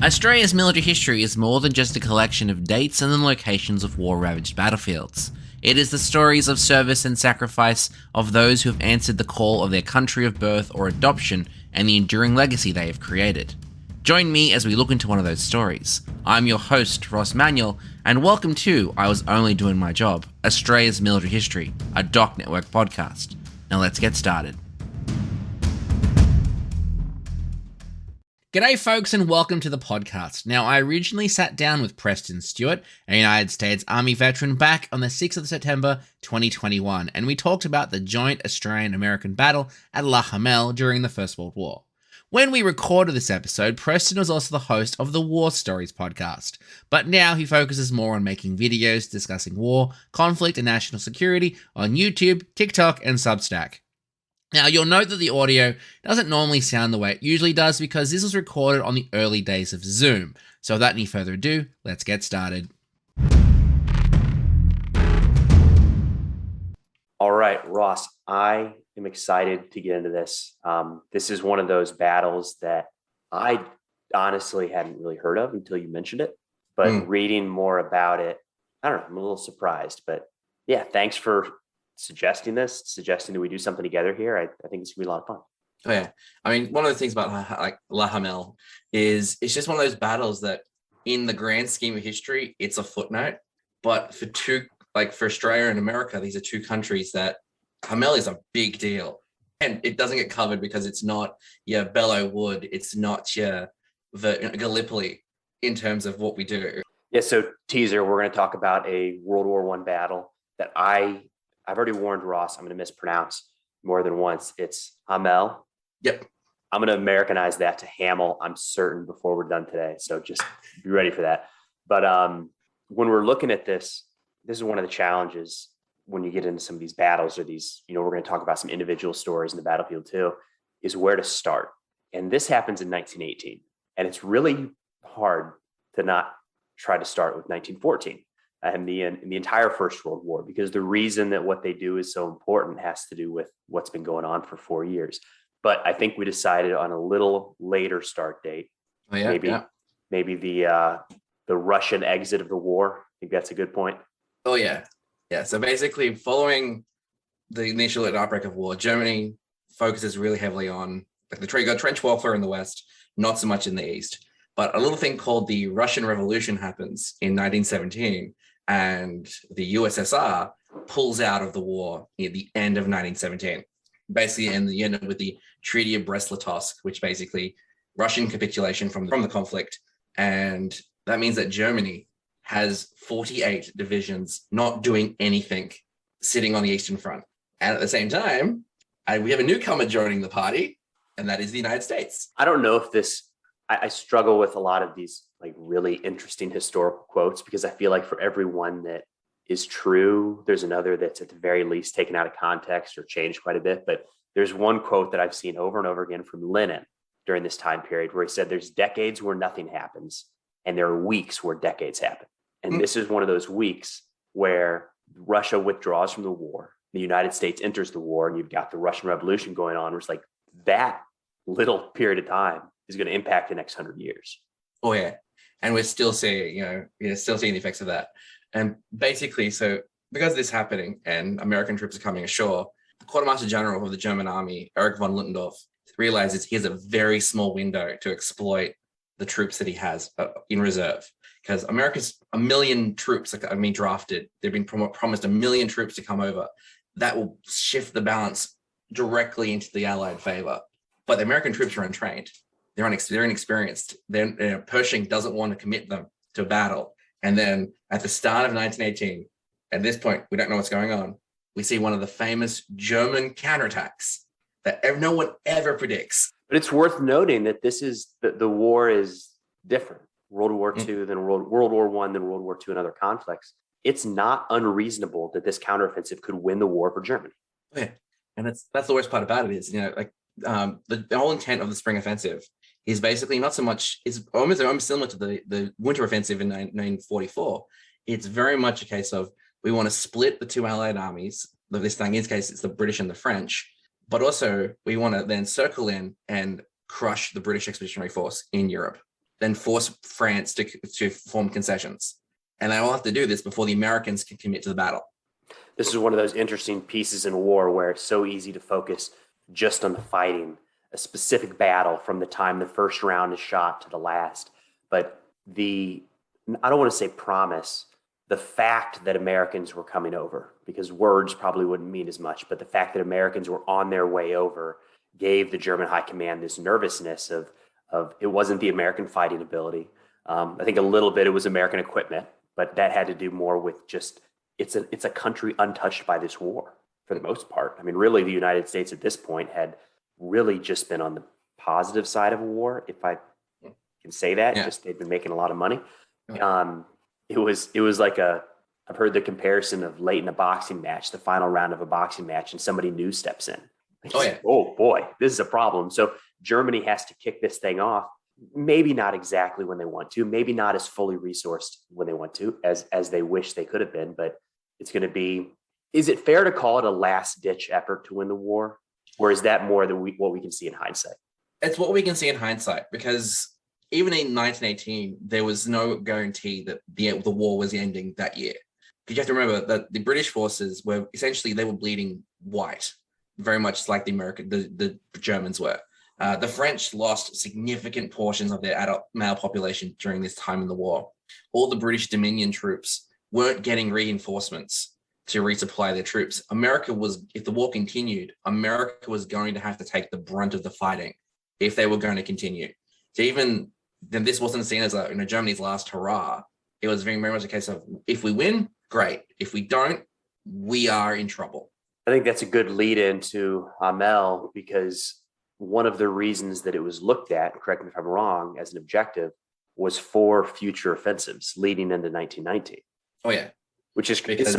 Australia's military history is more than just a collection of dates and the locations of war-ravaged battlefields. It is the stories of service and sacrifice of those who have answered the call of their country of birth or adoption and the enduring legacy they have created. Join me as we look into one of those stories. I'm your host, Ross Manuel, and welcome to I Was Only Doing My Job, Australia's Military History, a Doc Network podcast. Now let's get started. G'day folks and welcome to the podcast. Now I originally sat down with Preston Stewart, a United States Army veteran, back on the 6th of September 2021, and we talked about the joint Australian-American battle at La Hamel during the First World War. When we recorded this episode, Preston was also the host of the War Stories podcast, but now he focuses more on making videos discussing war, conflict and national security on YouTube, TikTok and Substack. Now, you'll note that the audio doesn't normally sound the way it usually does because this was recorded on the early days of Zoom. So without any further ado, let's get started. All right, Ross, I am excited to get into this. This is one of those battles that I honestly hadn't really heard of until you mentioned it. But reading more about it, I don't know, I'm a little surprised. But yeah, thanks for suggesting that we do something together here. I think it's gonna be a lot of fun. Oh yeah, I mean, one of the things about like La Hamel is it's just one of those battles that, in the grand scheme of history, it's a footnote. But for Australia and America, these are two countries that Hamel is a big deal, and it doesn't get covered because it's not your Belleau Wood, it's not your Gallipoli in terms of what we do. Yeah. So teaser, we're going to talk about a World War I battle that I've already warned Ross, I'm going to mispronounce more than once. It's Hamel. Yep. I'm going to Americanize that to Hamel, I'm certain, before we're done today. So just be ready for that. But when we're looking at this is one of the challenges when you get into some of these battles or these, we're going to talk about some individual stories in the battlefield too, is where to start. And this happens in 1918. And it's really hard to not try to start with 1914. And the entire First World War, because the reason that what they do is so important has to do with what's been going on for 4 years. But I think we decided on a little later start date. Oh, yeah, maybe the Russian exit of the war. I think that's a good point. Oh yeah. So basically, following the initial outbreak of war, Germany focuses really heavily on the trench warfare in the West, not so much in the East. But a little thing called the Russian Revolution happens in 1917. And the USSR pulls out of the war at the end of 1917. Basically, and you end up with the Treaty of Brest-Litovsk, which basically Russian capitulation from the conflict. And that means that Germany has 48 divisions not doing anything, sitting on the Eastern Front. And at the same time, we have a newcomer joining the party, and that is the United States. I don't know if I struggle with a lot of these like really interesting historical quotes, because I feel like for every one that is true, there's another that's at the very least taken out of context or changed quite a bit. But there's one quote that I've seen over and over again from Lenin during this time period where he said, there's decades where nothing happens and there are weeks where decades happen. And this is one of those weeks where Russia withdraws from the war. The United States enters the war, and you've got the Russian Revolution going on, where it's like that little period of time is going to impact the next 100 years. Oh yeah. And we're still seeing, still seeing the effects of that. And basically, so because of this happening and American troops are coming ashore, the Quartermaster General of the German Army, Erich von Ludendorff, realizes he has a very small window to exploit the troops that he has in reserve. Because America's 1 million troops are being drafted. They've been promised 1 million troops to come over. That will shift the balance directly into the Allied favor. But the American troops are untrained. They're inexperienced. Pershing doesn't want to commit them to a battle. And then at the start of 1918, at this point, we don't know what's going on. We see one of the famous German counterattacks that no one ever predicts. But it's worth noting that this is the war is different. World War II, then World War I, then World War II, and other conflicts. It's not unreasonable that this counteroffensive could win the war for Germany. Yeah. And that's the worst part about it is, the whole intent of the Spring Offensive is basically not so much, it's almost similar to the Winter Offensive in 1944. It's very much a case of, we want to split the two Allied armies. This thing, in this case, it's the British and the French, but also we want to then circle in and crush the British Expeditionary Force in Europe. then force France to form concessions. And they all have to do this before the Americans can commit to the battle. This is one of those interesting pieces in war where it's so easy to focus just on the fighting, a specific battle from the time the first round is shot to the last. But I don't want to say promise, the fact that Americans were coming over, because words probably wouldn't mean as much, but the fact that Americans were on their way over gave the German high command this nervousness of it wasn't the American fighting ability. I think a little bit it was American equipment, but that had to do more with just it's a country untouched by this war for the most part. I mean, really, the United States at this point had really just been on the positive side of a war, if I can say that. Just they've been making a lot of money. It was like I've heard the comparison of late in a boxing match, the final round of a boxing match, and somebody new steps in. Oh boy, this is a problem. So Germany has to kick this thing off. Maybe not exactly when they want to, maybe not as fully resourced when they want to as they wish they could have been, but it's going to be, is it fair to call it a last ditch effort to win the war? Or is that more than what we can see in hindsight? It's what we can see in hindsight, because even in 1918, there was no guarantee that the war was ending that year. Because you have to remember that the British forces were essentially, they were bleeding white, very much like the Germans were. The French lost significant portions of their adult male population during this time in the war. All the British Dominion troops weren't getting reinforcements to resupply their troops. If the war continued, America was going to have to take the brunt of the fighting if they were going to continue. So even then, this wasn't seen as Germany's last hurrah. It was very, very much a case of, if we win, great. If we don't, we are in trouble. I think that's a good lead into Hamel, because one of the reasons that it was looked at, correct me if I'm wrong, as an objective, was for future offensives leading into 1919. Oh yeah, which is because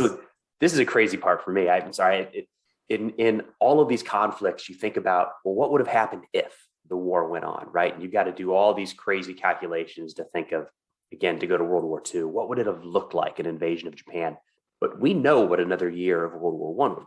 this is a crazy part for me. I'm sorry. In all of these conflicts, you think about, well, what would have happened if the war went on, right? And you've got to do all these crazy calculations to think of, again, to go to World War II. What would it have looked like, an invasion of Japan? But we know what another year of World War I would be.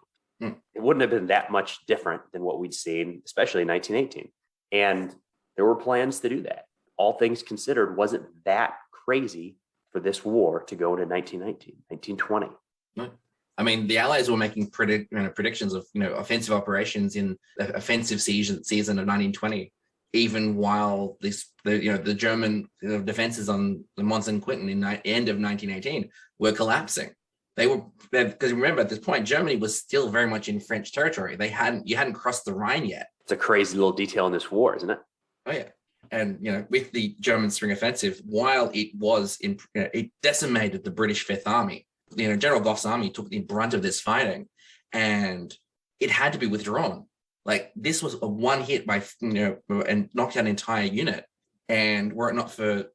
It wouldn't have been that much different than what we'd seen, especially in 1918. And there were plans to do that. All things considered, wasn't that crazy for this war to go into 1919, 1920. No. I mean, the Allies were making predictions of offensive operations in the offensive season of 1920, even while the German defenses on the Mons and Quintin in the end of 1918 were collapsing. Because remember, at this point, Germany was still very much in French territory. You hadn't crossed the Rhine yet. It's a crazy little detail in this war, isn't it? Oh yeah. And with the German spring offensive, while it decimated the British Fifth Army, General Gough's army took the brunt of this fighting, and it had to be withdrawn. Like, this was a one hit by and knocked out an entire unit. And were it not for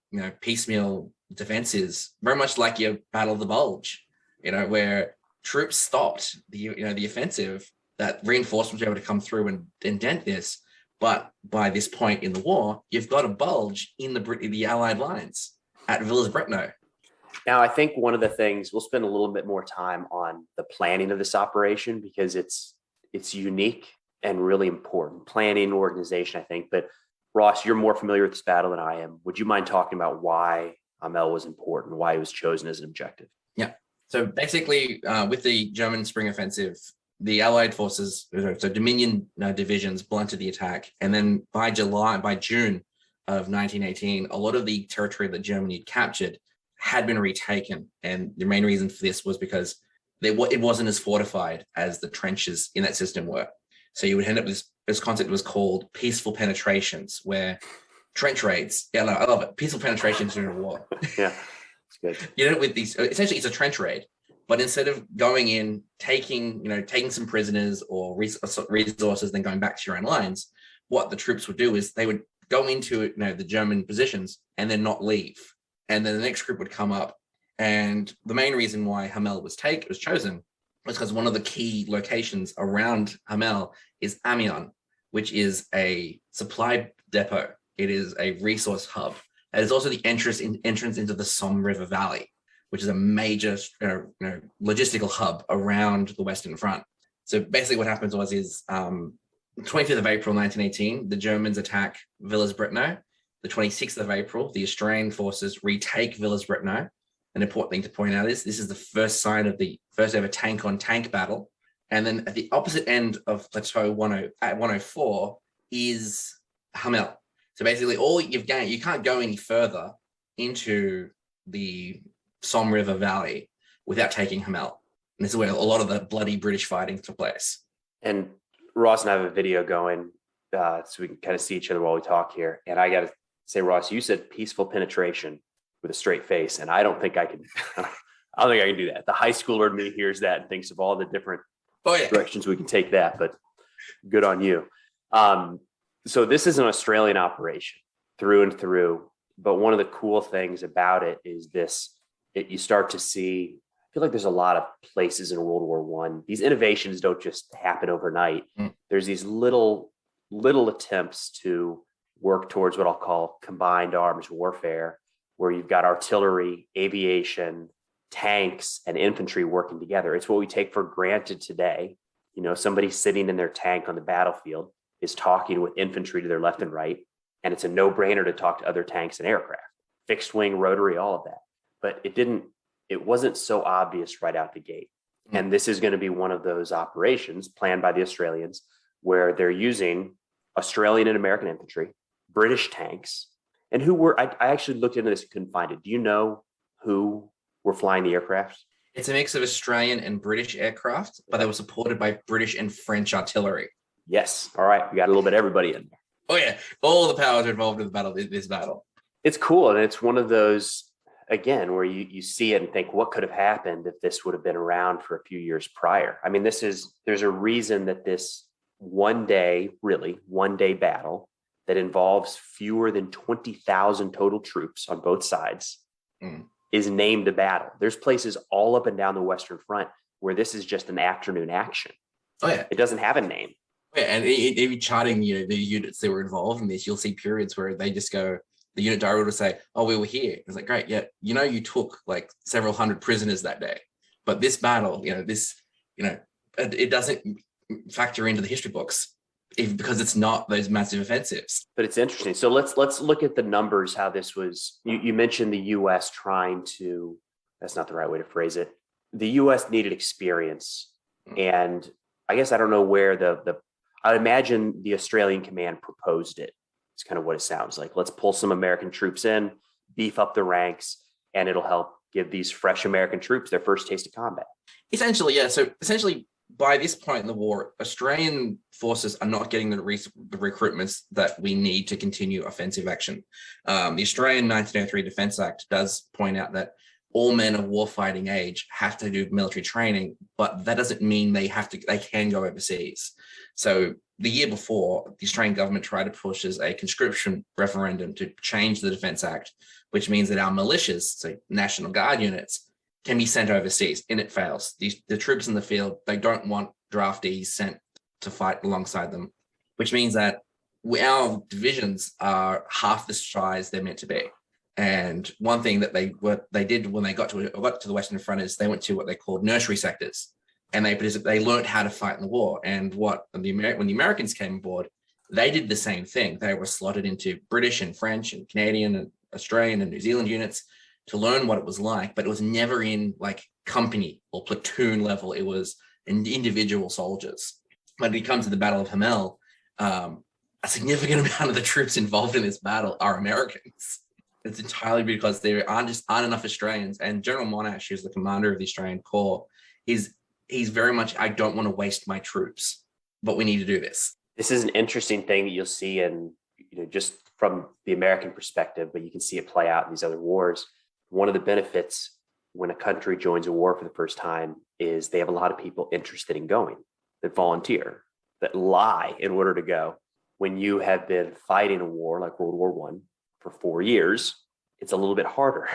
piecemeal defenses, very much like your Battle of the Bulge, where troops stopped the offensive, that reinforcements were able to come through and dent this. But by this point in the war, you've got a bulge in the Allied lines at Villers-Bretonneux. Now, I think one of the things, we'll spend a little bit more time on the planning of this operation, because it's unique and really important. Planning, organization, I think. But Ross, you're more familiar with this battle than I am. Would you mind talking about why Hamel was important, why it was chosen as an objective? Yeah. So basically, with the German spring offensive, the Allied forces, so Dominion divisions, blunted the attack. And then by June of 1918, a lot of the territory that Germany had captured had been retaken. And the main reason for this was because it wasn't as fortified as the trenches in that system were. So you would end up with this concept was called peaceful penetrations, where trench raids. Yeah, no, I love it. Peaceful penetrations during a war. Yeah, it's good. With these, essentially, it's a trench raid. But instead of going in, taking some prisoners or resources, then going back to your own lines, what the troops would do is they would go into the German positions and then not leave. And then the next group would come up. And the main reason why Hamel was chosen was because one of the key locations around Hamel is Amiens, which is a supply depot. It is a resource hub. It is also the entrance into the Somme River Valley, which is a major logistical hub around the Western Front. So basically what happens is 25th of April, 1918, the Germans attack Villers-Bretonneux, the 26th of April, the Australian forces retake Villers-Bretonneux. An important thing to point out is this is the first sign of the first ever tank-on-tank battle. And then at the opposite end of Plateau 104 is Hamel. So basically all you've gained, you can't go any further into the Somme River Valley without taking Hamel. And this is where a lot of the bloody British fighting took place. And Ross and I have a video going so we can kind of see each other while we talk here. And I got to say, Ross, you said peaceful penetration with a straight face. And I don't think I can, I don't think I can do that. The high schooler in me hears that and thinks of all the different directions we can take that, but good on you. So this is an Australian operation through and through. But one of the cool things about it is you start to see, I feel like there's a lot of places in World War I. These innovations don't just happen overnight. There's these little attempts to work towards what I'll call combined arms warfare, where you've got artillery, aviation, tanks, and infantry working together. It's what we take for granted today. You know, somebody sitting in their tank on the battlefield is talking with infantry to their left and right. And it's a no-brainer to talk to other tanks and aircraft, fixed wing, rotary, all of that. But it wasn't so obvious right out the gate. And this is going to be one of those operations planned by the Australians where they're using Australian and American infantry, British tanks, and I actually looked into this and couldn't find it. Do you know who were flying the aircraft? It's a mix of Australian and British aircraft, but they were supported by British and French artillery. Yes. All right. We got a little bit of everybody in there. Oh yeah. All the powers are involved in this battle. It's cool. And it's one of those, again, where you see it and think, what could have happened if this would have been around for a few years prior? I mean, there's a reason that this one day battle that involves fewer than 20,000 total troops on both sides is named a battle. There's places all up and down the Western Front where this is just an afternoon action. Oh yeah. It doesn't have a name. Yeah, and even charting, the units that were involved in this, you'll see periods where they just go, the unit diary will say, oh, we were here. It's like, great, yeah, you took like several hundred prisoners that day. But this battle, it doesn't factor into the history books because it's not those massive offensives. But it's interesting. So let's look at the numbers, how this was. You mentioned the U.S. trying to, that's not the right way to phrase it. The U.S. needed experience. And I guess I don't know where I imagine the Australian command proposed it. It's kind of what it sounds like. Let's pull some American troops in, beef up the ranks, and it'll help give these fresh American troops their first taste of combat. Essentially, yeah. So essentially, by this point in the war, Australian forces are not getting the recruitments that we need to continue offensive action. The Australian 1903 Defence Act does point out that all men of warfighting age have to do military training, but that doesn't mean they can go overseas. So the year before, the Australian government tried to push as a conscription referendum to change the Defence Act, which means that our militias, so National Guard units, can be sent overseas, and it fails. The troops in the field, they don't want draftees sent to fight alongside them, which means that our divisions are half the size they're meant to be. And one thing that they did when they got to the Western Front is they went to what they called nursery sectors, and they learned how to fight in the war. And when the Americans came aboard, they did the same thing. They were slotted into British and French and Canadian and Australian and New Zealand units to learn what it was like, but it was never in like company or platoon level. It was individual soldiers. When it comes to the Battle of Hamel, a significant amount of the troops involved in this battle are Americans. It's entirely because there aren't enough Australians. And General Monash, who's the commander of the Australian Corps, he's very much, I don't want to waste my troops, but we need to do this. This is an interesting thing that you'll see in, just from the American perspective, but you can see it play out in these other wars. One of the benefits when a country joins a war for the first time is they have a lot of people interested in going, that volunteer, that lie in order to go. When you have been fighting a war like World War I for 4 years, it's a little bit harder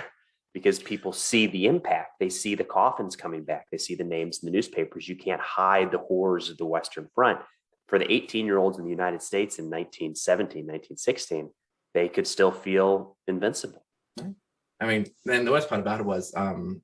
because people see the impact. They see the coffins coming back. They see the names in the newspapers. You can't hide the horrors of the Western Front. For the 18-year-olds in the United States in 1917, 1916, they could still feel invincible. I mean, then the worst part about it was the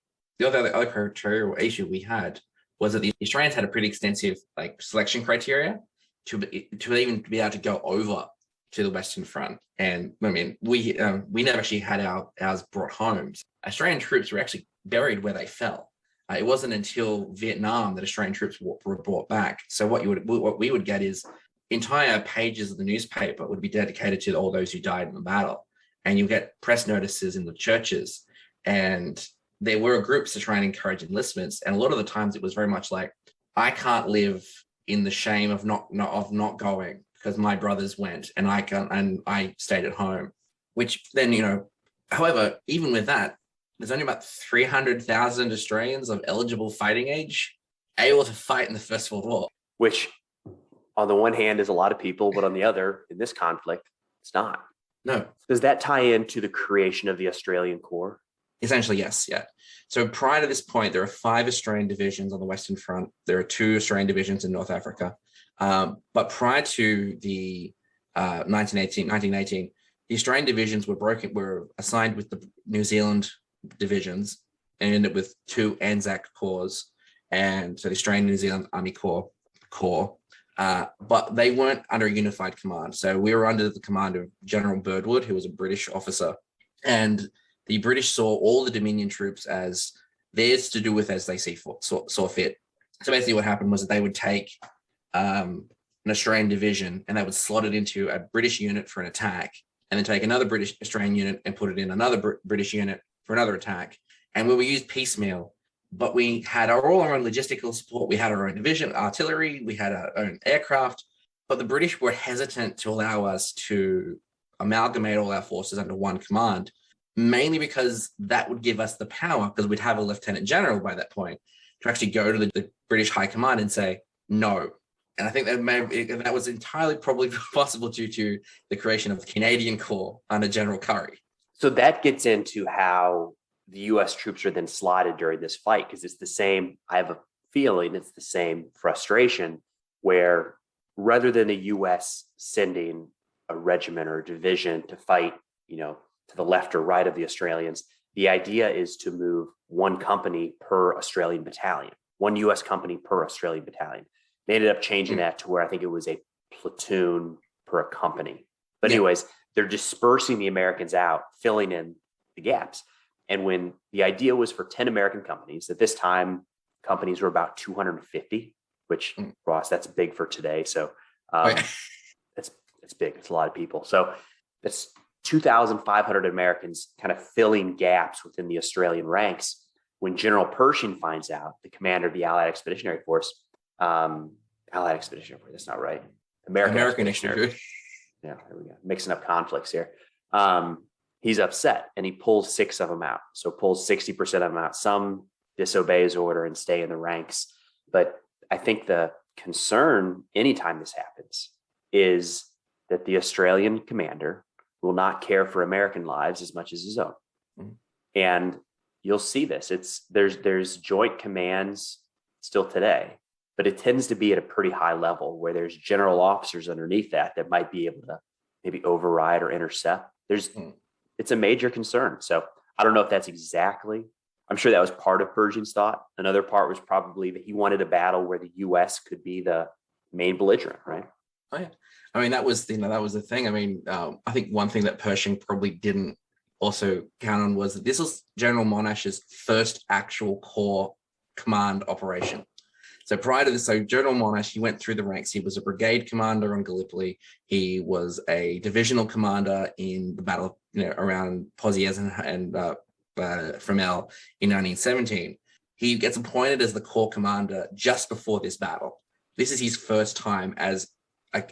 other criteria or issue we had was that the Australians had a pretty extensive selection criteria to even be able to go over to the Western Front. And I mean, we never actually had ours brought home. Australian troops were actually buried where they fell. It wasn't until Vietnam that Australian troops were brought back. So what we would get is entire pages of the newspaper would be dedicated to all those who died in the battle. And you get press notices in the churches. And there were groups to try and encourage enlistments. And a lot of the times it was very much like, I can't live in the shame of not going because my brothers went and I stayed at home, which then, however, even with that, there's only about 300,000 Australians of eligible fighting age able to fight in the First World War. Which on the one hand is a lot of people, but on the other, in this conflict, it's not. No. Does that tie into the creation of the Australian Corps? Essentially, yes. Yeah. So prior to this point, there are 5 Australian divisions on the Western Front. There are 2 Australian divisions in North Africa. But prior to the 1918, the Australian divisions were assigned with the New Zealand divisions and ended up with 2 Anzac Corps. And so the Australian New Zealand Army Corps. But they weren't under a unified command. So we were under the command of General Birdwood, who was a British officer. And the British saw all the Dominion troops as theirs to do with as they saw fit. So basically what happened was that they would take an Australian division and they would slot it into a British unit for an attack, and then take another British Australian unit and put it in another British unit for another attack. And we were used piecemeal, but we had all our own logistical support. We had our own division, artillery, we had our own aircraft, but the British were hesitant to allow us to amalgamate all our forces under one command, mainly because that would give us the power, because we'd have a lieutenant general by that point, to actually go to the British High Command and say, no. And I think that was entirely probably possible due to the creation of the Canadian Corps under General Currie. So that gets into how the U.S. troops are then slotted during this fight, because it's the same, I have a feeling it's the same frustration, where rather than the U.S. sending a regiment or a division to fight, to the left or right of the Australians, the idea is to move one company per Australian battalion, one U.S. company per Australian battalion. They ended up changing that to where I think it was a platoon per a company. But anyways, they're dispersing the Americans out, filling in the gaps. And when the idea was for 10 American companies, at this time, companies were about 250, which, Ross, that's big for today. So it's big. It's a lot of people. So that's 2,500 Americans kind of filling gaps within the Australian ranks. When General Pershing finds out, the commander of the Allied Expeditionary Force, that's not right. American Expeditionary. Yeah, there we go. Mixing up conflicts here. He's upset and he pulls 6 of them out. So pulls 60% of them out. Some disobey his order and stay in the ranks. But I think the concern anytime this happens is that the Australian commander will not care for American lives as much as his own. Mm-hmm. And you'll see this. There's joint commands still today, but it tends to be at a pretty high level where there's general officers underneath that might be able to maybe override or intercept. It's a major concern. So I don't know if that's exactly, I'm sure that was part of Pershing's thought. Another part was probably that he wanted a battle where the U.S. could be the main belligerent, right? Oh, yeah. I mean, that was the thing. I mean, I think one thing that Pershing probably didn't also count on was that this was General Monash's first actual Corps command operation. So prior to this, General Monash, he went through the ranks. He was a brigade commander on Gallipoli. He was a divisional commander in the battle, around Pozieres and Fromelles in 1917. He gets appointed as the Corps commander just before this battle. This is his first time as a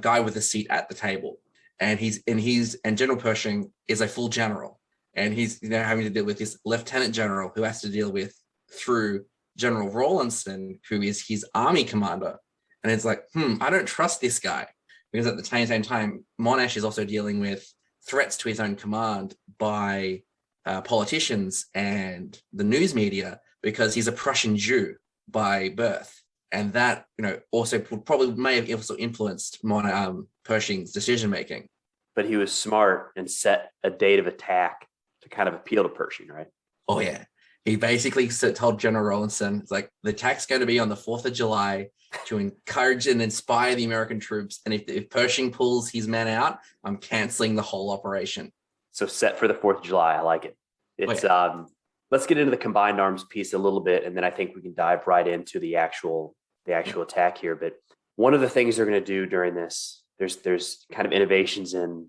guy with a seat at the table, and General Pershing is a full general, and he's having to deal with this lieutenant general who has to deal with through General Rawlinson, who is his army commander. And it's like, I don't trust this guy, because at the same time, Monash is also dealing with threats to his own command by politicians and the news media, because he's a Prussian Jew by birth. And that, also may have also influenced Pershing's decision-making. But he was smart and set a date of attack to kind of appeal to Pershing, right? Oh, yeah. He basically told General Rawlinson, it's like, the attack's going to be on the 4th of July. to encourage and inspire the American troops. And if Pershing pulls his men out, I'm canceling the whole operation. So set for the 4th of July. I like it. It's let's get into the combined arms piece a little bit, and then I think we can dive right into the actual attack here. But one of the things they're going to do during this, there's kind of innovations in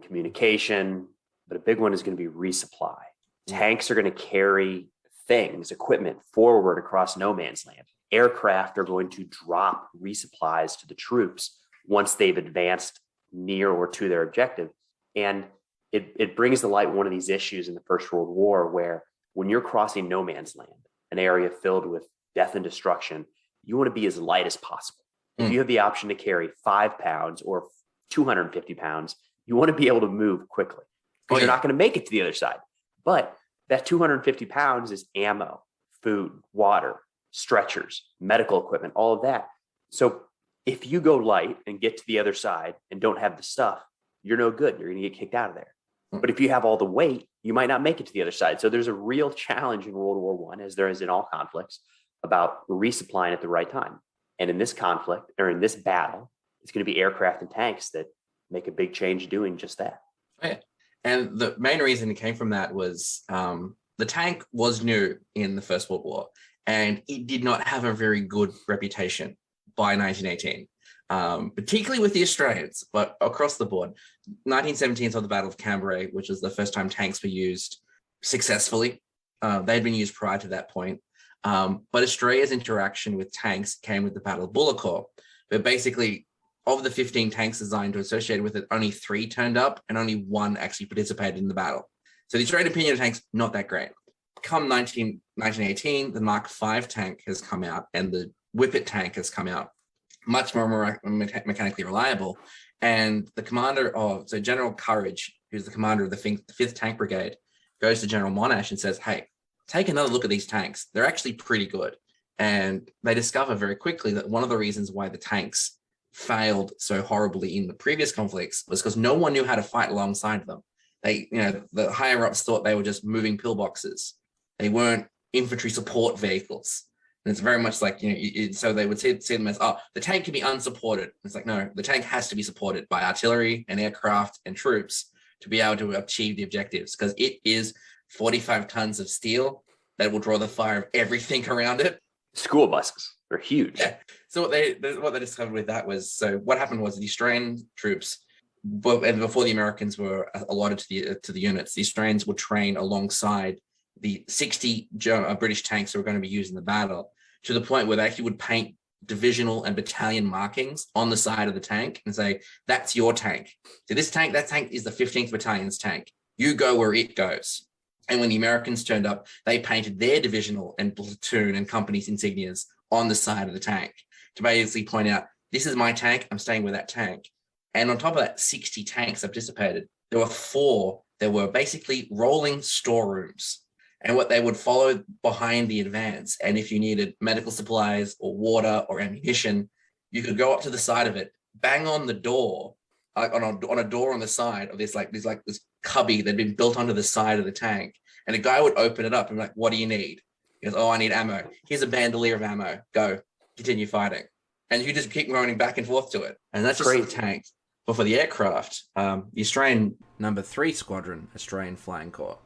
communication, but a big one is going to be resupply. Tanks are going to carry equipment forward across no man's land. Aircraft are going to drop resupplies to the troops once they've advanced near or to their objective. And it brings to light one of these issues in the First World War, where when you're crossing no man's land, an area filled with death and destruction, you want to be as light as possible. If you have the option to carry 5 pounds or 250 pounds, you want to be able to move quickly, because you're not going to make it to the other side. But that 250 pounds is ammo, food, water, stretchers, medical equipment, all of that. So if you go light and get to the other side and don't have the stuff, you're no good. You're going to get kicked out of there. But if you have all the weight, you might not make it to the other side. So there's a real challenge in World War I, as there is in all conflicts, about resupplying at the right time. And in this conflict, or in this battle, it's going to be aircraft and tanks that make a big change doing just that. Yeah. And the main reason it came from that was the tank was new in the First World War, and it did not have a very good reputation by 1918. Particularly with the Australians, but across the board. 1917 saw the Battle of Cambrai, which was the first time tanks were used successfully. They'd been used prior to that point. But Australia's interaction with tanks came with the Battle of Bullecourt, where basically of the 15 tanks designed to associate with it, only 3 turned up and only 1 actually participated in the battle. So the Australian opinion of tanks, not that great. Come 1918, the Mark V tank has come out and the Whippet tank has come out, much more mechanically reliable. And the commander of, so General Courage, who's the commander of the 5th Tank Brigade, goes to General Monash and says, hey, take another look at these tanks. They're actually pretty good. And they discover very quickly that one of the reasons why the tanks failed so horribly in the previous conflicts was because no one knew how to fight alongside them. They, the higher ups thought they were just moving pillboxes. They weren't infantry support vehicles. And it's very much like, so they would see them as, the tank can be unsupported. It's like, no, the tank has to be supported by artillery and aircraft and troops to be able to achieve the objectives, because it is 45 tons of steel that will draw the fire of everything around it. School buses are huge. Yeah. So what they discovered with that was, so what happened was the Australian troops, and before the Americans were allotted to the units, the Australians would train alongside the 60 British tanks that were going to be used in the battle, to the point where they actually would paint divisional and battalion markings on the side of the tank and say, that's your tank. So that tank is the 15th Battalion's tank. You go where it goes. And when the Americans turned up, they painted their divisional and platoon and company's insignias on the side of the tank to basically point out, this is my tank, I'm staying with that tank. And on top of that, 60 tanks have participated. There were 4 that were basically rolling storerooms, and what they would follow behind the advance. And if you needed medical supplies or water or ammunition, you could go up to the side of it, bang on the door, on a door on the side of this cubby that had been built onto the side of the tank. And a guy would open it up and be like, what do you need? He goes, I need ammo. Here's a bandolier of ammo. Go, continue fighting. And you just keep running back and forth to it. And that's just the tank. But for the aircraft, the Australian Number 3 Squadron, Australian Flying Corps,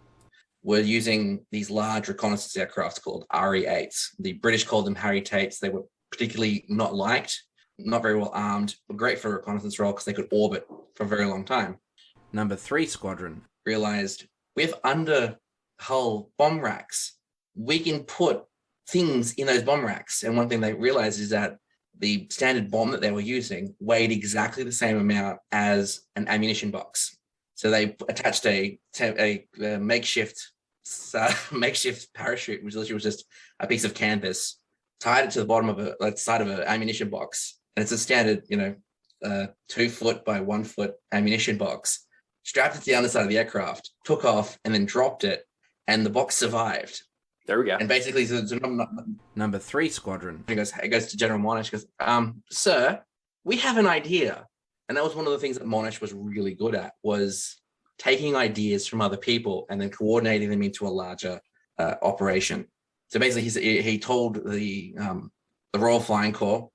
were using these large reconnaissance aircraft called RE-8s. The British called them Harry Tates. They were particularly not liked, not very well armed, but great for a reconnaissance role because they could orbit for a very long time. Number 3 Squadron Realized we have under-hull bomb racks. We can put things in those bomb racks. And one thing they realized is that the standard bomb that they were using weighed exactly the same amount as an ammunition box. So they attached a makeshift parachute, which literally was just a piece of canvas, tied it to the bottom of side of an ammunition box. And it's a standard, 2 foot by 1 foot ammunition box, strapped it to the underside of the aircraft, took off, and then dropped it. And the box survived. There we go. And basically, Number 3 Squadron, it goes to General Monash, goes, sir, we have an idea. And that was one of the things that Monash was really good at, was taking ideas from other people and then coordinating them into a larger operation. So basically, he told the Royal Flying Corps,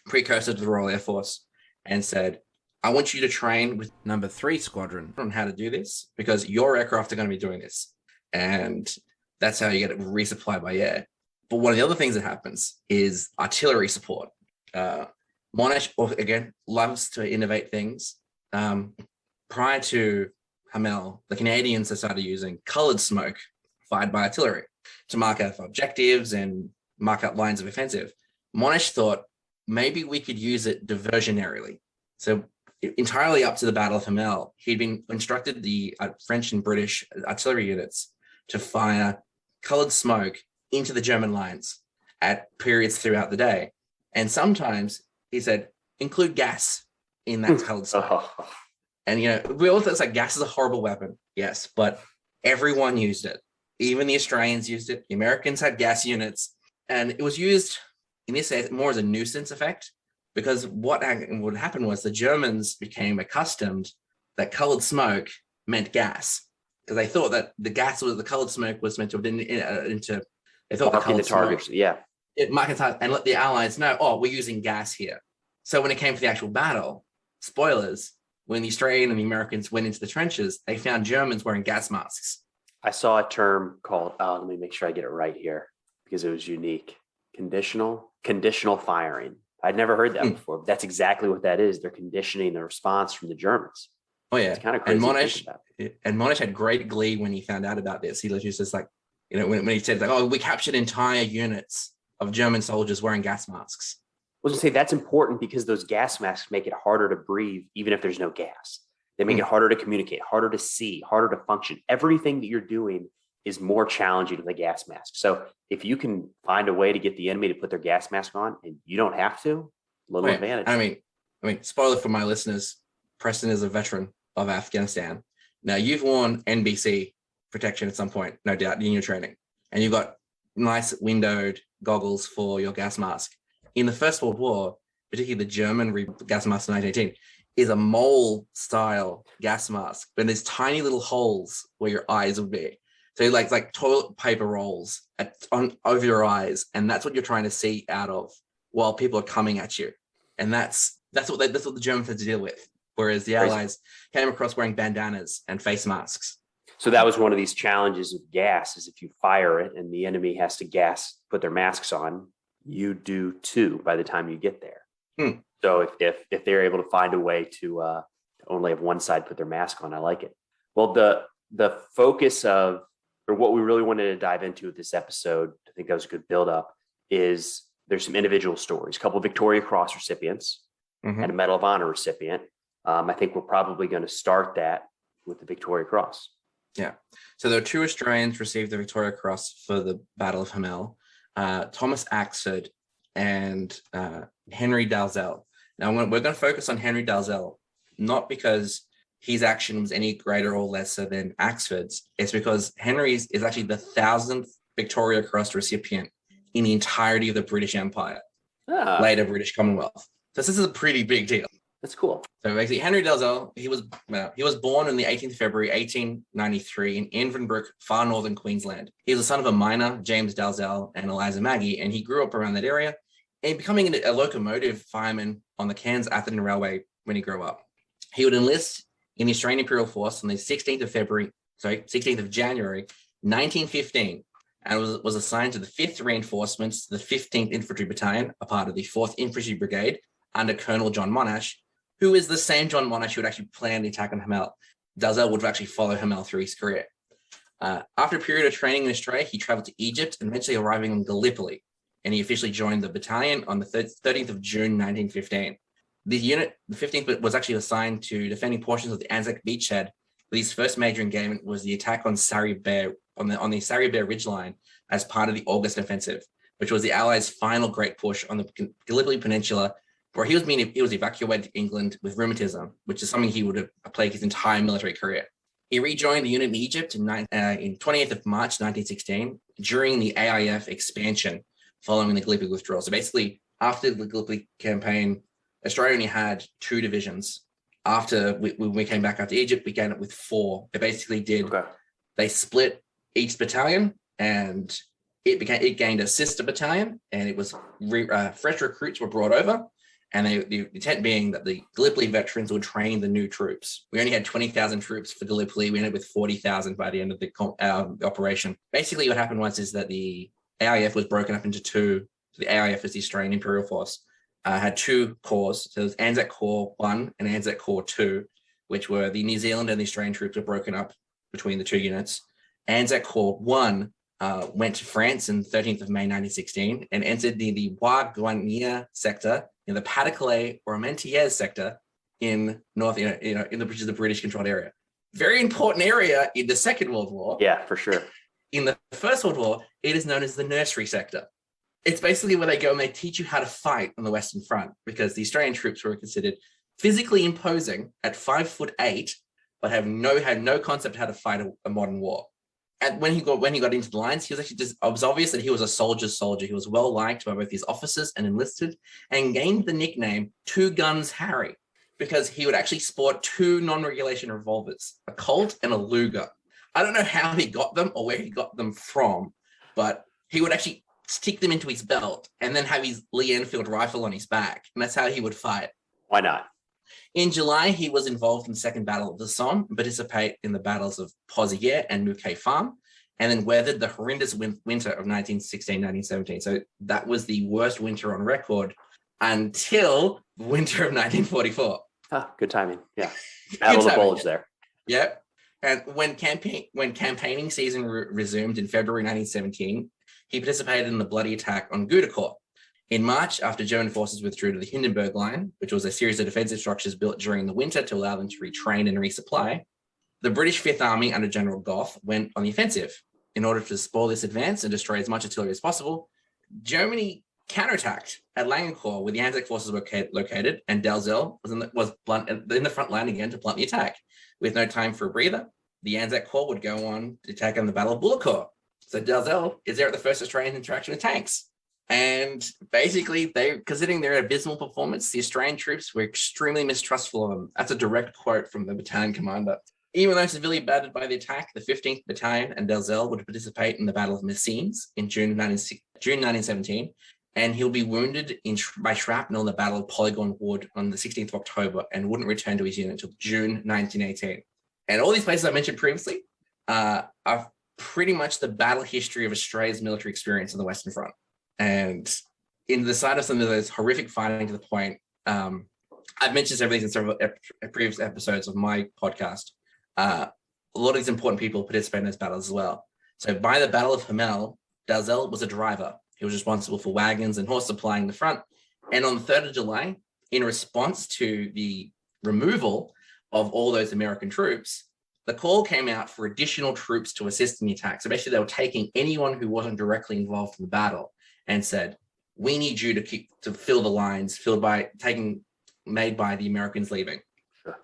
precursor to the Royal Air Force, and said, I want you to train with number 3 squadron on how to do this, because your aircraft are going to be doing this. And that's how you get it resupplied by air. But one of the other things that happens is artillery support. Monash, again, loves to innovate things. Prior to Hamel, the Canadians had started using colored smoke fired by artillery to mark out objectives and mark out lines of offensive. Monash thought maybe we could use it diversionarily. So entirely up to the Battle of Hamel, he'd been instructed the French and British artillery units to fire colored smoke into the German lines at periods throughout the day. And sometimes, he said, include gas in that colored smoke. And, we all thought it's like gas is a horrible weapon. Yes, but everyone used it. Even the Australians used it. The Americans had gas units. And it was used, in this case, more as a nuisance effect, because what would happen was the Germans became accustomed that colored smoke meant gas, because they thought that the colored smoke was meant to have been they thought marking the targets. Yeah. It marked and let the Allies know, we're using gas here. So when it came to the actual battle, spoilers, when the Australian and the Americans went into the trenches, they found Germans wearing gas masks. I saw a term called, let me make sure I get it right here because it was unique. Conditional firing. I'd never heard that before, but that's exactly what that is. They're conditioning the response from the Germans. Oh yeah. It's kind of crazy. And Monash had great glee when he found out about this. He was just like, when he said like, we captured entire units of German soldiers wearing gas masks. I was going to say that's important because those gas masks make it harder to breathe, even if there's no gas. They make it harder to communicate, harder to see, harder to function. Everything that you're doing is more challenging with a gas mask. So if you can find a way to get the enemy to put their gas mask on and you don't have to, little advantage. I mean, spoiler for my listeners, Preston is a veteran of Afghanistan. Now you've worn NBC protection at some point, no doubt, in your training, and you've got nice windowed goggles for your gas mask. In the First World War, particularly the German gas mask in 1918, is a mole-style gas mask, but there's tiny little holes where your eyes would be. So like toilet paper rolls over your eyes, and that's what you're trying to see out of while people are coming at you. And that's what the Germans had to deal with. Whereas the Allies came across wearing bandanas and face masks. So that was one of these challenges with gas, is if you fire it and the enemy has to put their masks on, you do too by the time you get there. So if they're able to find a way to only have one side put their mask on, I like it. Well, the focus of, or what we really wanted to dive into with this episode, I think that was a good build-up, is there's some individual stories, a couple of Victoria Cross recipients and a Medal of Honor recipient. I think we're probably going to start that with the Victoria Cross. Yeah. So there are 2 Australians received the Victoria Cross for the Battle of Hamel, Thomas Axford and Henry Dalzell. Now we're going to focus on Henry Dalzell, not because his action was any greater or lesser than Axford's. It's because Henry's is actually the 1,000th Victoria Cross recipient in the entirety of the British Empire, later British Commonwealth. So this is a pretty big deal. That's cool. So basically, Henry Dalzell, he was born on the 18th of February, 1893 in Inverbrook, far northern Queensland. He was the son of a miner, James Dalzell, and Eliza Maggie, and he grew up around that area and becoming a locomotive fireman on the Cairns-Atherton Railway when he grew up. He would enlist in the Australian Imperial Force on the 16th of January, 1915, and was assigned to the 5th Reinforcements, the 15th Infantry Battalion, a part of the 4th Infantry Brigade, under Colonel John Monash, who is the same John Monash who would actually plan the attack on Hamel. Dalzell would actually follow Hamel through his career. After a period of training in Australia, he traveled to Egypt and eventually arriving in Gallipoli, and he officially joined the battalion on the 13th of June, 1915. The unit, the 15th, was actually assigned to defending portions of the Anzac beachhead, but his first major engagement was the attack on Sari Bair, on the Sari Bair ridgeline as part of the August Offensive, which was the Allies' final great push on the Gallipoli Peninsula, where he was evacuated to England with rheumatism, which is something he would have plagued his entire military career. He rejoined the unit in Egypt in 28th of March, 1916, during the AIF expansion following the Gallipoli withdrawal. So basically, after the Gallipoli campaign, Australia only had 2 divisions. After we came back after Egypt, we began it with 4. They basically they split each battalion, and it gained a sister battalion, and it was fresh recruits were brought over, And the intent being that the Gallipoli veterans would train the new troops. We only had 20,000 troops for Gallipoli. We ended with 40,000 by the end of the operation. Basically, what happened was that the AIF was broken up into two. So the AIF is the Australian Imperial Force. Had two corps. So there's Anzac Corps 1 and Anzac Corps 2, which were the New Zealand and the Australian troops were broken up between the two units. Anzac Corps 1 went to France on 13th of May 1916 and entered the Bois-Guenièvre sector in the Pas-de-Calais or Armentières sector in north, which is the British-controlled area. Very important area in the Second World War. Yeah, for sure. In the First World War, it is known as the nursery sector. It's basically where they go and they teach you how to fight on the Western Front, because the Australian troops were considered physically imposing at 5'8", but had no concept of how to fight a modern war. And when he got into the lines, it was obvious that he was a soldier's soldier. He was well liked by both his officers and enlisted, and gained the nickname Two Guns Harry, because he would actually sport two non-regulation revolvers, a Colt and a Luger. I don't know how he got them or where he got them from, but he would actually stick them into his belt and then have his Lee Enfield rifle on his back. And that's how he would fight. Why not? In July, he was involved in the Second Battle of the Somme, participate in the battles of Pozières and Mouquet Farm, and then weathered the horrendous winter of 1916-1917. So that was the worst winter on record until the winter of 1944. Ah, good timing. Yeah. Battle of the Bulge there. Yep. And when campaigning season resumed in February 1917, he participated in the bloody attack on Goudecourt. In March, after German forces withdrew to the Hindenburg Line, which was a series of defensive structures built during the winter to allow them to retrain and resupply, the British Fifth Army under General Gough went on the offensive. In order to spoil this advance and destroy as much artillery as possible, Germany counterattacked at Langencourt, where the Anzac forces were located, and Dalzell was in the front line again to blunt the attack. With no time for a breather, the Anzac Corps would go on to attack on the Battle of Bullecourt. So Dalzell is there at the first Australian interaction with tanks. And basically, considering their abysmal performance, the Australian troops were extremely mistrustful of them. That's a direct quote from the battalion commander. Even though severely battered by the attack, the 15th Battalion and Dalzell would participate in the Battle of Messines in June 1917, and he'll be wounded by shrapnel in the Battle of Polygon Wood on the 16th of October and wouldn't return to his unit until June 1918. And all these places I mentioned previously are pretty much the battle history of Australia's military experience on the Western Front. And in the side of some of those horrific fighting, to the point, I've mentioned everything in several previous episodes of my podcast. A lot of these important people participate in those battles as well. So by the Battle of Hamel, Dalzell was a driver. He was responsible for wagons and horse supply in the front. And on the 3rd of July, in response to the removal of all those American troops, the call came out for additional troops to assist in the attack. So basically, they were taking anyone who wasn't directly involved in the battle and said, we need you to fill the lines made by the Americans leaving. Sure.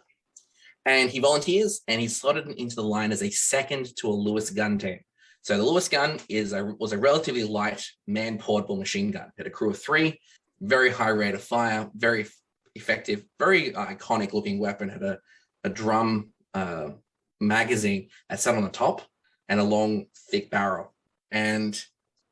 And he volunteers and he's slotted into the line as a second to a Lewis gun team. So the Lewis gun was a relatively light man-portable machine gun. It had a crew of 3, very high rate of fire, very effective, very iconic looking weapon. Had a drum magazine that sat on the top and a long, thick barrel. And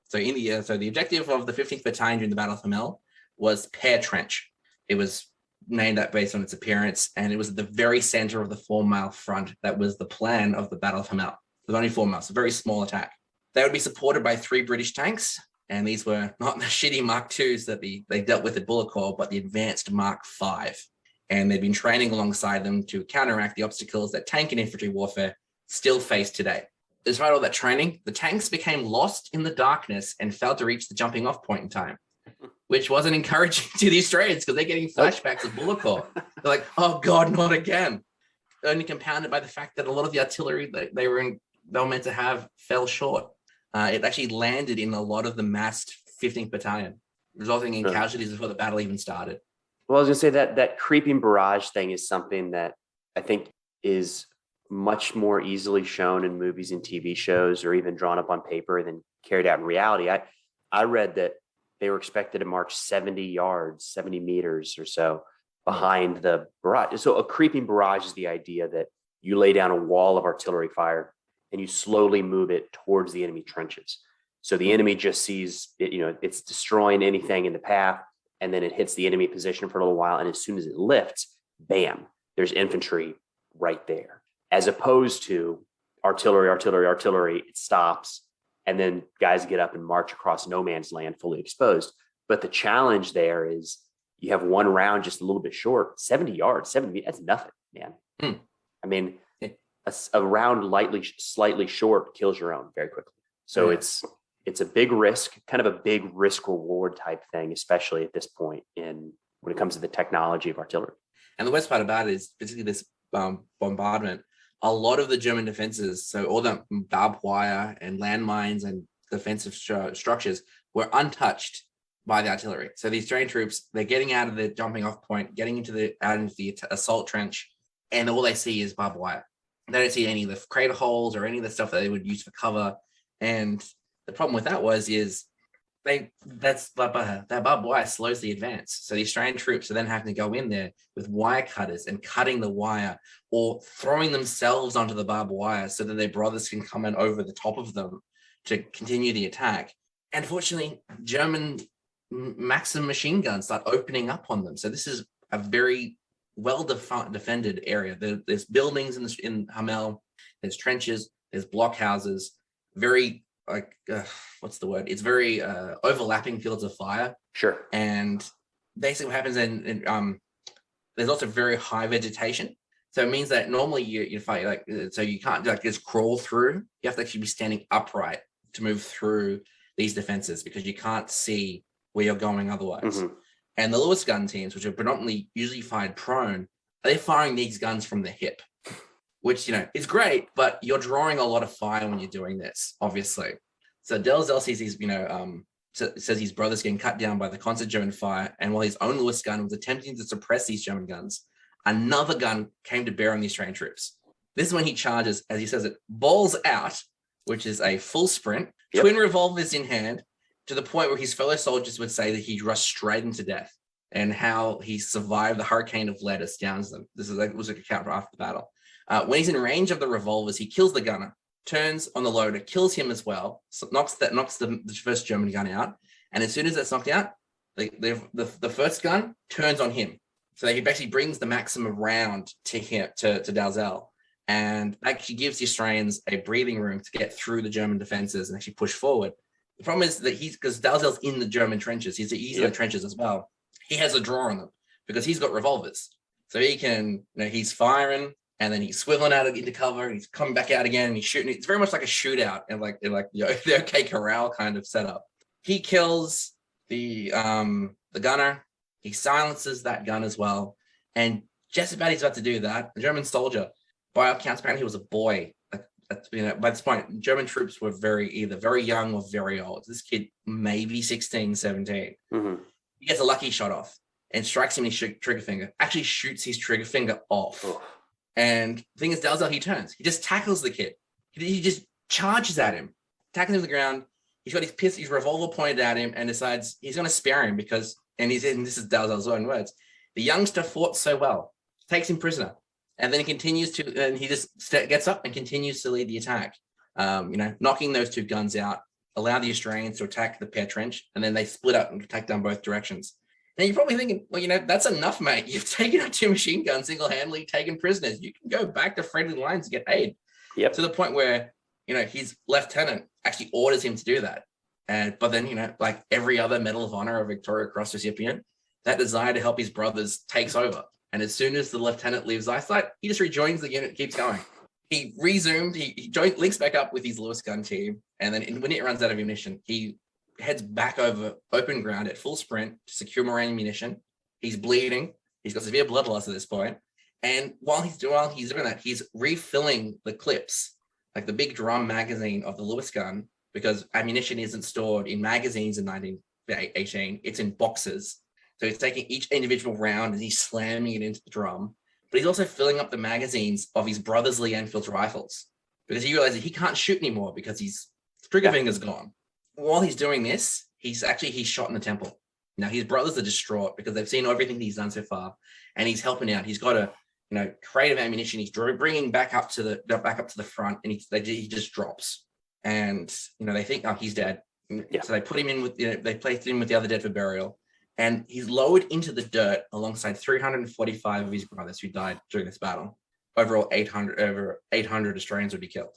so the objective of the 15th Battalion during the Battle of Hamel was Pear Trench. It was named that based on its appearance, and it was at the very center of the 4-mile front. That was the plan of the Battle of Hamel. It was only 4 miles, a very small attack. They would be supported by 3 British tanks, and these were not the shitty Mark IIs that they dealt with at Bullecourt, but the advanced Mark V. And they'd been training alongside them to counteract the obstacles that tank and infantry warfare still face today. Despite all that training, the tanks became lost in the darkness and failed to reach the jumping off point in time, which wasn't encouraging to the Australians because they're getting flashbacks of Bullecourt. They're like, oh God, not again. Only compounded by the fact that a lot of the artillery that they were meant to have fell short. It actually landed in a lot of the massed 15th Battalion, resulting in casualties before the battle even started. Well, I was going to say that creeping barrage thing is something that I think is much more easily shown in movies and TV shows, or even drawn up on paper than carried out in reality. I read that they were expected to march 70 yards, 70 meters or so behind the barrage. So a creeping barrage is the idea that you lay down a wall of artillery fire and you slowly move it towards the enemy trenches. So the enemy just sees it, it's destroying anything in the path. and then it hits the enemy position for a little while. And as soon as it lifts, bam, there's infantry right there. As opposed to artillery, it stops, and then guys get up and march across no man's land fully exposed. But the challenge there is you have one round just a little bit short, 70 yards, that's nothing, man. I mean, a round slightly short kills your own very quickly. So it's a big risk, kind of a big risk reward type thing, especially at this point when it comes to the technology of artillery. And the worst part about it is particularly this bombardment. A lot of the German defenses, so all the barbed wire and landmines and defensive structures, were untouched by the artillery. So these Australian troops, they're getting out of the jumping off point, getting into the assault trench, and all they see is barbed wire. They don't see any of the crater holes or any of the stuff that they would use for cover. And the problem with that is that barbed wire slows the advance. So the Australian troops are then having to go in there with wire cutters and cutting the wire, or throwing themselves onto the barbed wire so that their brothers can come in over the top of them to continue the attack. And fortunately, German Maxim machine guns start opening up on them. So this is a very well-defended area. There's buildings in Hamel, there's trenches, there's blockhouses, very what's the word? It's very overlapping fields of fire. Sure. And basically what happens there's also very high vegetation. So it means that normally you fight so you can't just crawl through. You have to actually be standing upright to move through these defenses, because you can't see where you're going otherwise. Mm-hmm. And the Lewis gun teams, which are predominantly usually fired prone, they're firing these guns from the hip, which, is great, but you're drawing a lot of fire when you're doing this, obviously. So Dalzell sees these, says his brother's getting cut down by the constant German fire. And while his own Lewis gun was attempting to suppress these German guns, another gun came to bear on the Australian troops. This is when he charges, as he says it, balls out, which is a full sprint, twin revolvers in hand, to the point where his fellow soldiers would say that he rushed straight into death, and how he survived the hurricane of lead astounds them. This was a account after the battle. When he's in range of the revolvers, he kills the gunner, turns on the loader, kills him as well, so knocks the first German gun out. And as soon as that's knocked out, the first gun turns on him. So he basically brings the Maxim around to Dalzell, and actually gives the Australians a breathing room to get through the German defenses and actually push forward. The problem is that because Dalzell's in the German trenches, he's in the trenches as well. He has a draw on them because he's got revolvers. So he can, he's firing, and then he's swiveling out into cover, and he's coming back out again, and he's shooting. It's very much like a shootout, and like the OK Corral kind of setup. He kills the gunner. He silences that gun as well. And just about he's about to do that, the German soldier, by all accounts, apparently he was a boy. By this point, German troops were either very young or very old. This kid, maybe 16, 17. Mm-hmm. He gets a lucky shot off and strikes him in his trigger finger, actually shoots his trigger finger off. Oh. And the thing is, Dalzell, he turns. He just tackles the kid. He just charges at him, tackles him to the ground. He's got his revolver pointed at him, and decides he's going to spare him because, and this is Dalzell's own words, the youngster fought so well, takes him prisoner. And then he continues and he just gets up and continues to lead the attack, knocking those two guns out, allow the Australians to attack the Pear Trench, and then they split up and attack down both directions. And you're probably thinking, well, that's enough, mate. You've taken out two machine guns single-handedly, taken prisoners. You can go back to friendly lines and get aid. Yep. To the point where, his lieutenant actually orders him to do that. But then, like every other Medal of Honor or Victoria Cross recipient, that desire to help his brothers takes over. And as soon as the lieutenant leaves eyesight, he just rejoins the unit, keeps going. He resumed, he links back up with his Lewis gun team. And then when it runs out of ammunition, he heads back over open ground at full sprint to secure more ammunition. He's bleeding. He's got severe blood loss at this point. And while he's doing that, he's refilling the clips, like the big drum magazine of the Lewis gun, because ammunition isn't stored in magazines in 1918. It's in boxes. So he's taking each individual round and he's slamming it into the drum. But he's also filling up the magazines of his brother's Lee Enfield rifles, because he realizes he can't shoot anymore because his trigger finger's gone. While he's doing this, he's shot in the temple. Now his brothers are distraught because they've seen everything he's done so far, and he's helping out. He's got a crate of ammunition. He's bringing back up to the front, and he just drops. And they think, oh, he's dead. Yeah. So they put him in with they placed him with the other dead for burial. And he's lowered into the dirt alongside 345 of his brothers who died during this battle. Over 800 Australians would be killed.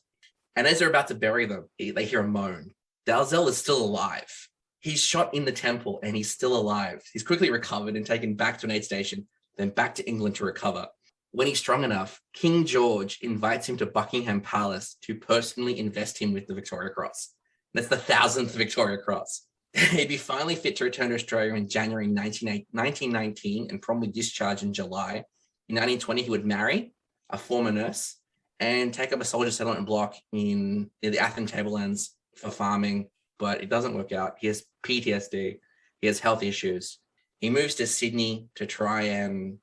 And as they're about to bury them, they hear a moan. Dalzell is still alive. He's shot in the temple and he's still alive. He's quickly recovered and taken back to an aid station, then back to England to recover. When he's strong enough, King George invites him to Buckingham Palace to personally invest him with the Victoria Cross. That's the 1,000th Victoria Cross. He'd be finally fit to return to Australia in January 1919 and probably discharged in July. In 1920, he would marry a former nurse and take up a soldier settlement block in the Athen Tablelands for farming, but it doesn't work out. He has PTSD. He has health issues. He moves to Sydney to try and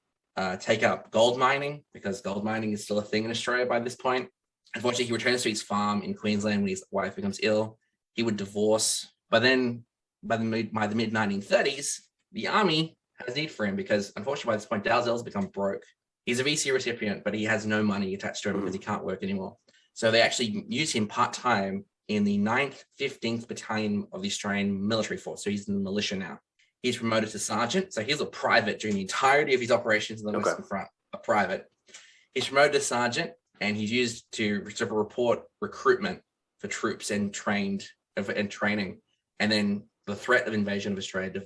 take up gold mining, because gold mining is still a thing in Australia by this point. Unfortunately, he returns to his farm in Queensland when his wife becomes ill. He would divorce, but then by the mid-1930s, the army has need for him because, unfortunately, by this point, Dalzell's become broke. He's a VC recipient, but he has no money attached to him because he can't work anymore. So they actually use him part-time in the 9th, 15th Battalion of the Australian Military Force. So he's in the militia now. He's promoted to sergeant. So he's a private during the entirety of his operations in the Western Front, a private. He's promoted to sergeant, and he's used to report recruitment for troops and training. And then the threat of invasion of Australia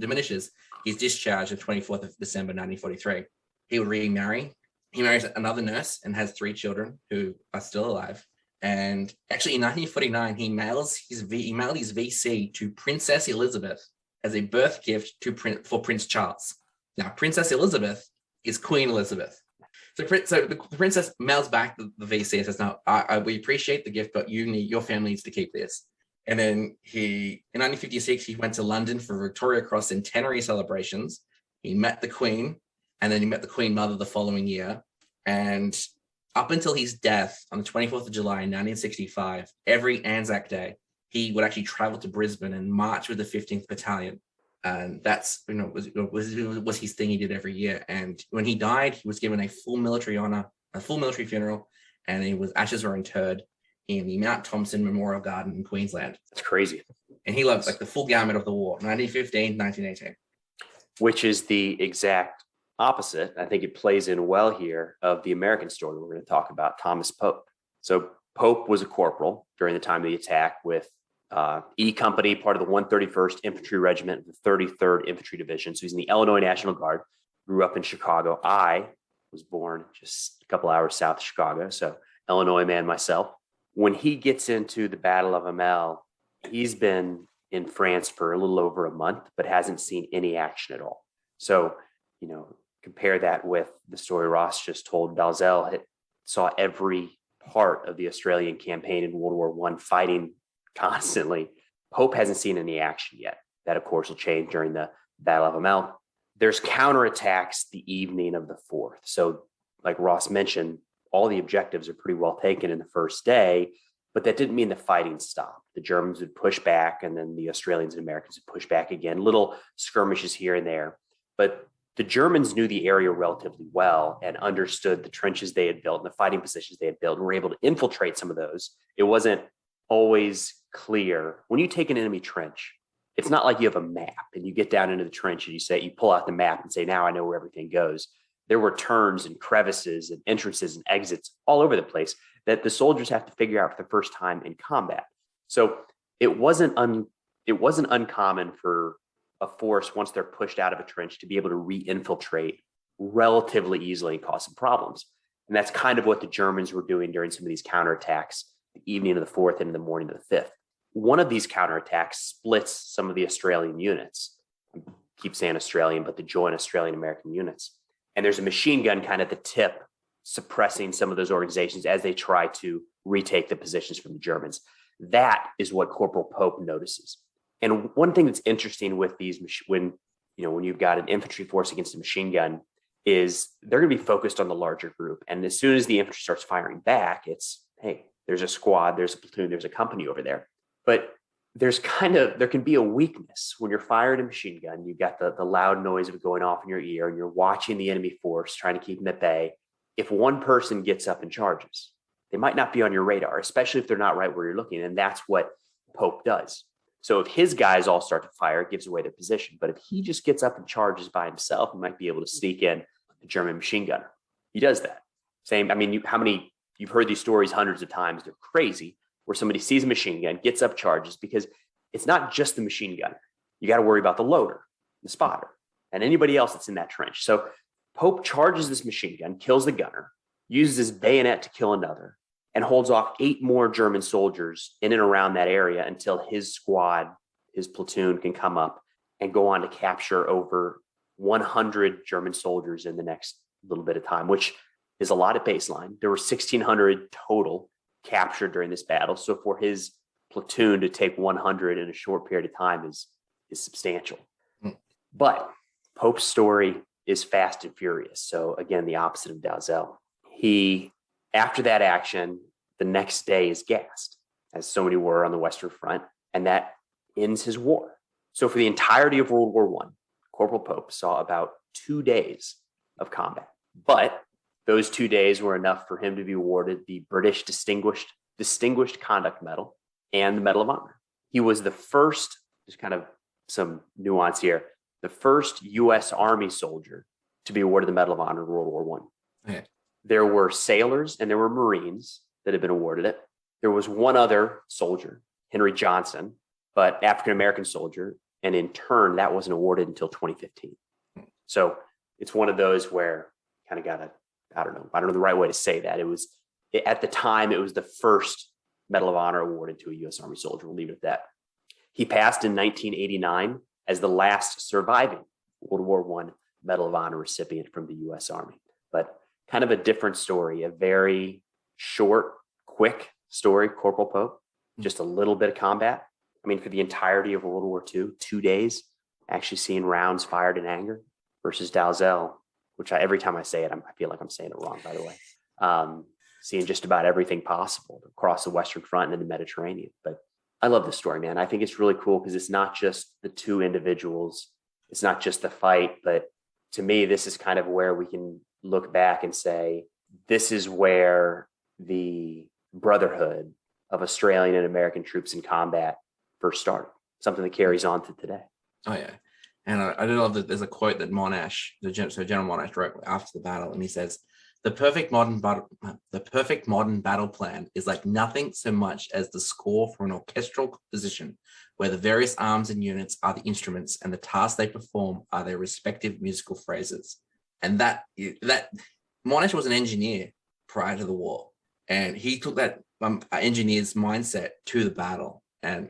diminishes. He's discharged on 24th of December, 1943. He would remarry. He marries another nurse and has 3 children who are still alive. And actually, in 1949, he mailed his VC to Princess Elizabeth as a birth gift for Prince Charles. Now, Princess Elizabeth is Queen Elizabeth. So the princess mails back the VC and says, "No, we appreciate the gift, but your family needs to keep this." And then in 1956, he went to London for Victoria Cross centenary celebrations. He met the Queen, and then he met the Queen Mother the following year. And up until his death on the 24th of July, 1965, every Anzac Day, he would actually travel to Brisbane and march with the 15th Battalion. And that's, was his thing he did every year. And when he died, he was given a full military honor, a full military funeral, and ashes were interred in the Mount Thompson Memorial Garden in Queensland. That's crazy. And he loved the full gamut of the war, 1915, 1918. Which is the exact opposite. I think it plays in well here of the American story we're going to talk about, Thomas Pope. So Pope was a corporal during the time of the attack with E Company, part of the 131st Infantry Regiment, the 33rd Infantry Division. So he's in the Illinois National Guard, grew up in Chicago. I was born just a couple hours south of Chicago, so Illinois man myself. When he gets into the Battle of Hamel, he's been in France for a little over a month, but hasn't seen any action at all. So, compare that with the story Ross just told. Dalzell saw every part of the Australian campaign in World War I, fighting constantly. Pope hasn't seen any action yet. That, of course, will change during the Battle of Hamel. There's counterattacks the evening of the 4th. So, like Ross mentioned, all the objectives are pretty well taken in the first day, but that didn't mean the fighting stopped. The Germans would push back, and then the Australians and Americans would push back again, little skirmishes here and there. But the Germans knew the area relatively well and understood the trenches they had built and the fighting positions they had built, and were able to infiltrate some of those. It wasn't always clear. When you take an enemy trench, it's not like you have a map and you get down into the trench and you pull out the map and say, now I know where everything goes. There were turns and crevices and entrances and exits all over the place that the soldiers have to figure out for the first time in combat. So it wasn't uncommon for a force, once they're pushed out of a trench, to be able to re-infiltrate relatively easily and cause some problems. And that's kind of what the Germans were doing during some of these counterattacks, the evening of the 4th and in the morning of the 5th. One of these counterattacks splits some of the Australian units. I keep saying Australian, but the joint Australian-American units. And there's a machine gun kind of at the tip, suppressing some of those organizations as they try to retake the positions from the Germans. That is what Corporal Pope notices. And one thing that's interesting with these, when you've got an infantry force against a machine gun, is they're going to be focused on the larger group. And as soon as the infantry starts firing back, it's, hey, there's a squad, there's a platoon, there's a company over there. But there can be a weakness when you're firing a machine gun. You've got the loud noise of it going off in your ear, and you're watching the enemy force, trying to keep them at bay. If one person gets up and charges, they might not be on your radar, especially if they're not right where you're looking. And that's what Pope does. So if his guys all start to fire, it gives away their position. But if he just gets up and charges by himself, he might be able to sneak in a German machine gunner. He does that. Same. I mean, you've heard these stories hundreds of times. They're crazy, where somebody sees a machine gun, gets up, charges, because it's not just the machine gunner. You got to worry about the loader, the spotter, and anybody else that's in that trench. So Pope charges this machine gun, kills the gunner, uses his bayonet to kill another, and holds off 8 more German soldiers in and around that area until his squad, his platoon, can come up and go on to capture over 100 German soldiers in the next little bit of time, which is a lot at baseline. There were 1,600 total captured during this battle. So for his platoon to take 100 in a short period of time is substantial. But Pope's story is fast and furious. So again, the opposite of Dalzell. After that action, the next day is gassed, as so many were on the Western Front, and that ends his war. So for the entirety of World War I, Corporal Pope saw about 2 days of combat. But those 2 days were enough for him to be awarded the British Distinguished Conduct Medal and the Medal of Honor. He was the first, there's kind of some nuance here, the first U.S. Army soldier to be awarded the Medal of Honor in World War I. Okay. There were sailors and there were Marines that had been awarded it. There was one other soldier, Henry Johnson, but African-American soldier. And in turn, that wasn't awarded until 2015. So it's one of those where kind of got to, I don't know the right way to say that. At the time, it was the first Medal of Honor awarded to a U.S. Army soldier. We'll leave it at that. He passed in 1989 as the last surviving World War I Medal of Honor recipient from the U.S. Army. But kind of a different story, a very short, quick story, Corporal Pope, just a little bit of combat. I mean, for the entirety of World War II, 2 days, actually seeing rounds fired in anger versus Dalzell, which every time I say it, I feel like I'm saying it wrong, by the way. Seeing just about everything possible across the Western Front and in the Mediterranean. But I love this story, man. I think it's really cool because it's not just the two individuals. It's not just the fight, but to me, this is kind of where we can look back and say, this is where the brotherhood of Australian and American troops in combat first started, something that carries on to today. Oh, yeah. And I do love that there's a quote that Monash, General Monash wrote after the battle, and he says, the perfect modern battle plan is like nothing so much as the score for an orchestral composition where the various arms and units are the instruments and the tasks they perform are their respective musical phrases. And that Monash was an engineer prior to the war, and he took that engineer's mindset to the battle. And,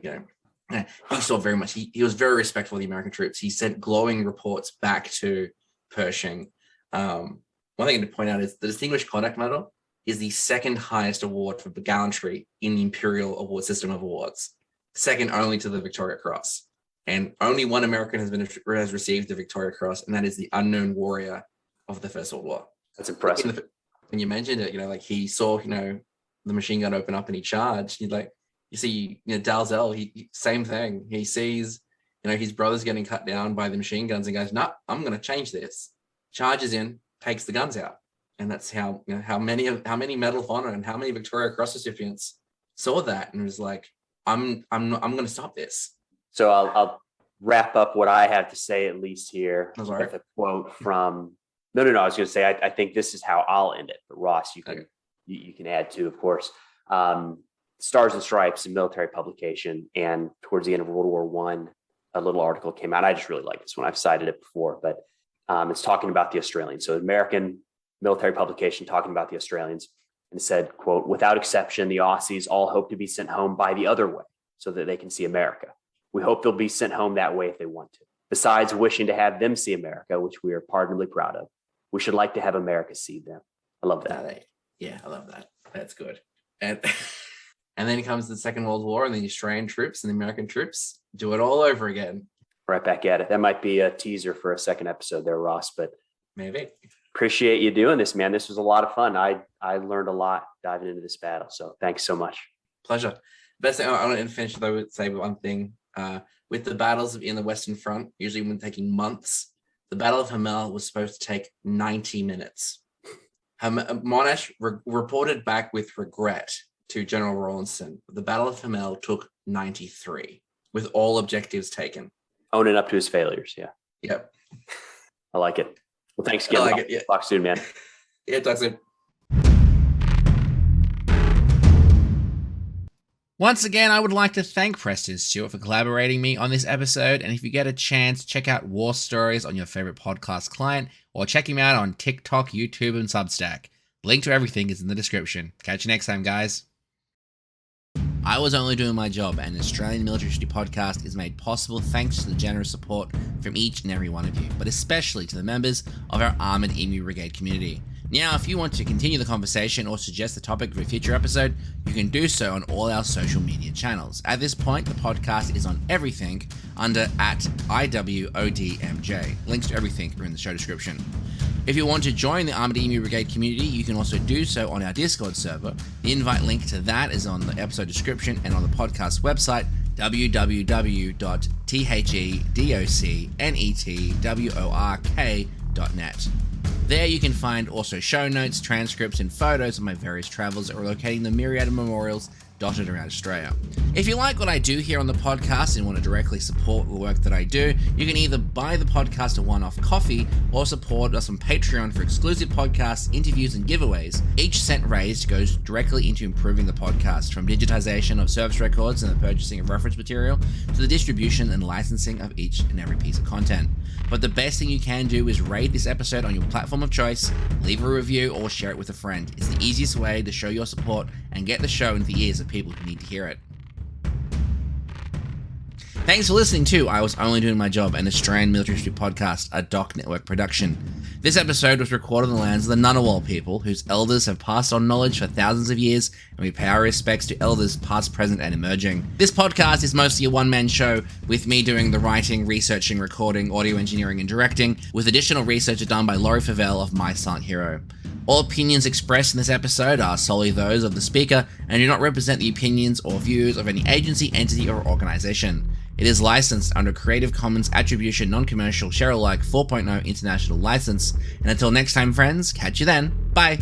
he saw very much, he was very respectful of the American troops. He sent glowing reports back to Pershing. One thing to point out is the Distinguished Conduct Medal is the second highest award for gallantry in the Imperial Award System of awards, second only to the Victoria Cross. And only one American has received the Victoria Cross, and that is the Unknown Warrior of the First World War. That's impressive. When you mentioned it, like he saw, the machine gun open up and he charged. You see, Dalzell, he same thing. He sees, his brother's getting cut down by the machine guns and goes, "No, I'm going to change this." Charges in, takes the guns out, and that's how many Medal of Honor and how many Victoria Cross recipients saw that and was like, I'm going to stop this. So I'll wrap up what I have to say at least here with a quote from. No. I was going to say I think this is how I'll end it, but Ross, you can add to, of course. Stars and Stripes, a military publication, and towards the end of World War I, a little article came out. I just really like this one. I've cited it before, but it's talking about the Australians. So American military publication talking about the Australians, and said, quote, "Without exception, the Aussies all hope to be sent home by the other way so that they can see America. We hope they'll be sent home that way if they want to. Besides wishing to have them see America, which we are pardonably proud of, we should like to have America see them." I love that. Yeah, I love that. That's good. And then comes the Second World War, and the Australian troops and the American troops do it all over again. Right back at it. That might be a teaser for a second episode there, Ross, but maybe. Appreciate you doing this, man. This was a lot of fun. I learned a lot diving into this battle. So thanks so much. Pleasure. Best thing I want to finish, though, would say one thing. With the battles in the Western Front, usually when taking months, the Battle of Hamel was supposed to take 90 minutes. Monash reported back with regret to General Rawlinson. The Battle of Hamel took 93. with all objectives taken. Owning up to his failures. Yeah. Yep. I like it. Well, thanks again. I like it, yeah. Talk soon, man. Yeah, that's it. Once again, I would like to thank Preston Stewart for collaborating me on this episode, and if you get a chance, check out War Stories on your favorite podcast client, or check him out on TikTok, YouTube, and Substack. Link to everything is in the description. Catch you next time, guys. I Was Only Doing My Job, an Australian military history podcast, is made possible thanks to the generous support from each and every one of you, but especially to the members of our Armoured Emu Brigade community. Now, if you want to continue the conversation or suggest the topic for a future episode, you can do so on all our social media channels. At this point, the podcast is on everything under @IWODMJ. Links to everything are in the show description. If you want to join the Armoured Emu Brigade community, you can also do so on our Discord server. The invite link to that is on the episode description and on the podcast website, www.thedocnetwork.net. There you can find also show notes, transcripts, and photos of my various travels that are locating the myriad of memorials dotted around Australia. If you like what I do here on the podcast and want to directly support the work that I do, you can either buy the podcast a one-off coffee or support us on Patreon for exclusive podcasts, interviews, and giveaways. Each cent raised goes directly into improving the podcast, from digitization of service records and the purchasing of reference material to the distribution and licensing of each and every piece of content. But the best thing you can do is rate this episode on your platform of choice, leave a review, or share it with a friend. It's the easiest way to show your support and get the show into the ears of people who need to hear it. Thanks for listening to I Was Only Doing My Job, an Australian military history podcast, a Doc Network production. This episode was recorded on the lands of the Ngunnawal people, whose elders have passed on knowledge for thousands of years, and we pay our respects to elders past, present, and emerging. This podcast is mostly a one-man show, with me doing the writing, researching, recording, audio engineering, and directing, with additional research done by Laurie Favell of My Silent Hero. All opinions expressed in this episode are solely those of the speaker and do not represent the opinions or views of any agency, entity, or organization. It is licensed under Creative Commons Attribution Non-Commercial Share Alike 4.0 International License. And until next time, friends, catch you then. Bye.